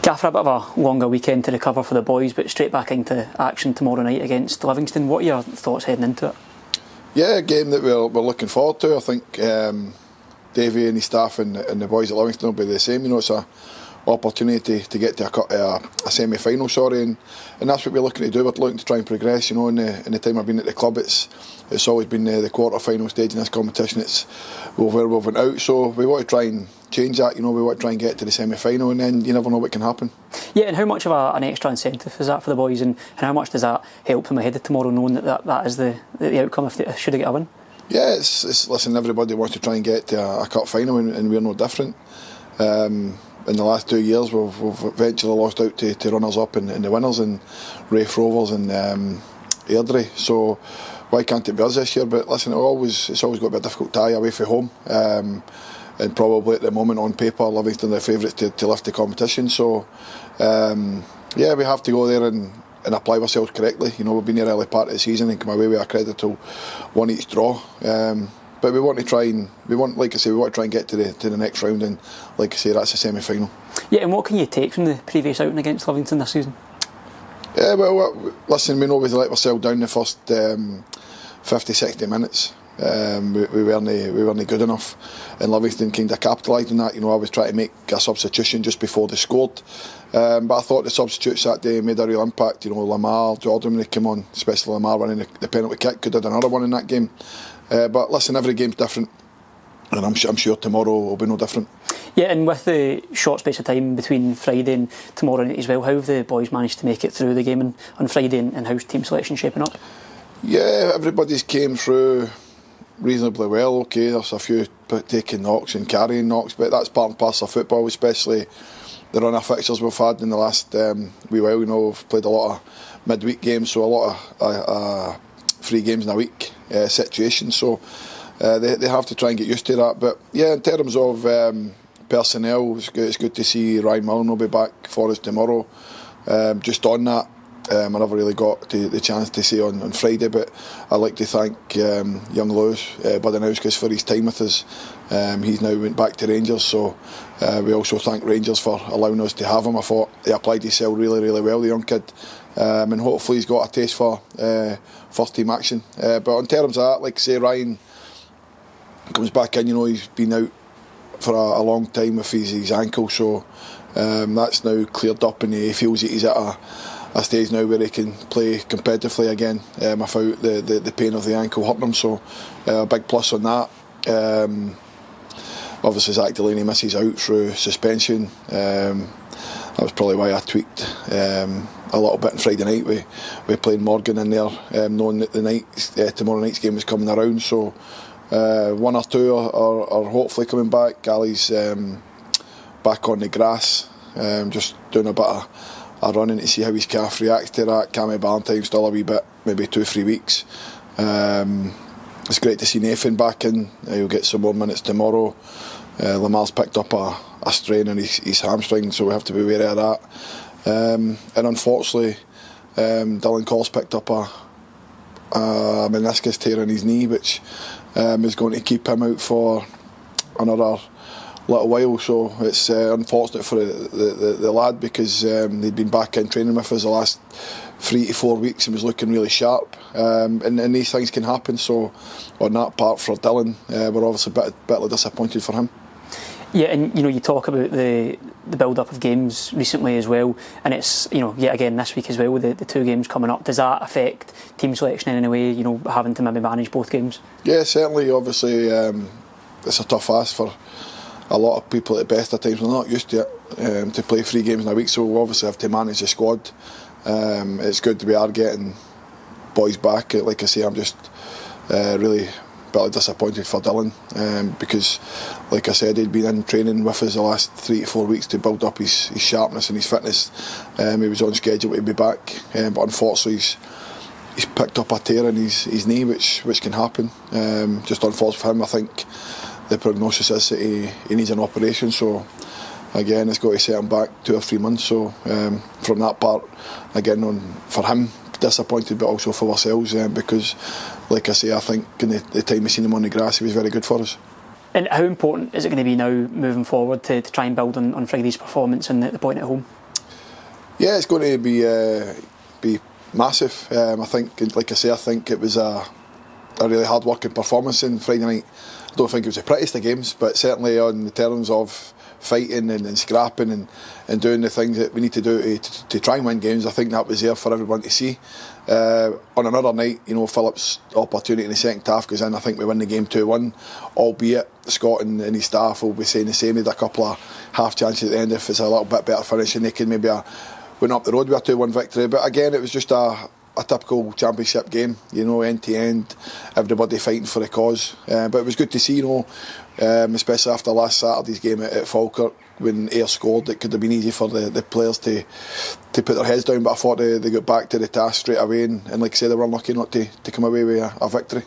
After a bit of a longer weekend to recover for the boys, but straight back into action tomorrow night against Livingston. What are your thoughts heading into it? Yeah, a game that we're looking forward to. I think Davey and his staff and the boys at Livingston will be the same. You know, it's an opportunity to get to a semi-final, and that's what we're looking to do. We're looking to try and progress. You know, in the time I've been at the club, it's always been the quarter-final stage in this competition. It's where we've went out, so we want to try and change that. You know, we want to try and get to the semi-final, and then you never know what can happen. Yeah, and how much of an extra incentive is that for the boys, and how much does that help them ahead of tomorrow, knowing that is the outcome if they should get a win? Yeah, listen, everybody wants to try and get to a cup final, and we're no different. In the last 2 years, we've eventually lost out to runners-up and the winners, and Raith Rovers and Airdrie. So why can't it be us this year? But listen, it's always got to be a difficult tie away from home. And probably at the moment on paper, Livingston are the favourites to lift the competition. So yeah, we have to go there and apply ourselves correctly. You know, we've been here early part of the season and come away with a creditable 1 each draw. But we want to try and we want to try and get to the next round, and like I say, that's the semi-final. Yeah, and what can you take from the previous outing against Livingston this season? Yeah, well, listen, we know we let ourselves down the first 50-60 minutes. We weren't good enough, and Livingston kind of capitalised on that. You know, I was trying to make a substitution just before they scored, but I thought the substitutes that day made a real impact. You know, Lamar, Jordan, when they came on, especially Lamar winning the penalty kick, could have done another one in that game. But listen, every game's different, and I'm sure tomorrow will be no different. Yeah, and with the short space of time between Friday and tomorrow night as well, how have the boys managed to make it through the game on Friday, and how's team selection shaping up? Yeah, everybody's came through reasonably well. Okay, there's a few taking knocks and carrying knocks, but that's part and parcel of football, especially the run of fixtures we've had in the last wee while. You know, we've played a lot of midweek games, so a lot of 3 games in a week situations. So they have to try and get used to that. But yeah, in terms of personnel, it's good to see Ryan Mullen will be back for us tomorrow. Just on that, I never really got the chance to say on Friday, but I'd like to thank young Lewis Budanauskas for his time with us. He's now went back to Rangers, so we also thank Rangers for allowing us to have him. I thought he applied himself really, really well, the young kid, and hopefully he's got a taste for first team action. But in terms of that, like I say, Ryan comes back in. You know, he's been out for a long time with his ankle, so that's now cleared up, and he feels that he's at a stage now where he can play competitively again without the pain of the ankle hurting him. So a big plus on that. Obviously Zach Delaney misses out through suspension. That was probably why I tweaked a little bit on Friday night. We played Morton in there, knowing that tomorrow night's game was coming around. So 1 or 2 are hopefully coming back. Ali's back on the grass, just doing a bit of a running to see how his calf reacts to that. Cammy Ballantyne's still a wee bit, maybe 2-3 weeks. It's great to see Nathan back in. He'll get some more minutes tomorrow. Lamar's picked up a strain in his hamstring, so we have to be aware of that. And unfortunately, Dylan Cole's picked up a meniscus tear in his knee, which is going to keep him out for another little while. So it's unfortunate for the lad, because he'd been back in training with us the last 3 to 4 weeks and was looking really sharp, and these things can happen. So on that part for Dylan, we're obviously a bit disappointed for him. Yeah, and you know, you talk about the build-up of games recently as well, and it's, you know, yet again this week as well with the 2 games coming up. Does that affect team selection in any way, you know, having to maybe manage both games? Yeah, certainly. Obviously it's a tough ask for a lot of people at the best of times. They're not used to it, to play 3 games in a week, so we obviously have to manage the squad. It's good that we are getting boys back. Like I say, I'm just really bitterly disappointed for Dylan, because like I said, he'd been in training with us the last 3 to 4 weeks to build up his sharpness and his fitness. He was on schedule to be back, but unfortunately he's picked up a tear in his knee, which can happen. Just unfortunate for him. I think the prognosis is that he needs an operation, so again it's got to set him back 2 or 3 months. So from that part, again, for him, disappointed, but also for ourselves, because like I say, I think in the time we seen him on the grass, he was very good for us. And how important is it going to be now moving forward to try and build on Friday's performance and the point at home? Yeah, it's going to be massive. I think, like I say, I think it was a really hard working performance in Friday night. I don't think it was the prettiest of games, but certainly on the terms of fighting and scrapping and doing the things that we need to do to try and win games, I think that was there for everyone to see. On another night, Philip's opportunity in the second half goes in. I think we win the game 2-1, albeit Scott and his staff will be saying the same. They had a couple of half chances at the end. If it's a little bit better finish, and they can maybe went up the road with a 2-1 victory. But again, it was just a typical championship game, end to end, everybody fighting for a cause. But it was good to see, especially after last Saturday's game at Falkirk, when Ayr scored. It could have been easy for the players to put their heads down, but I thought they got back to the task straight away, and like I said, they were unlucky not to come away with a victory.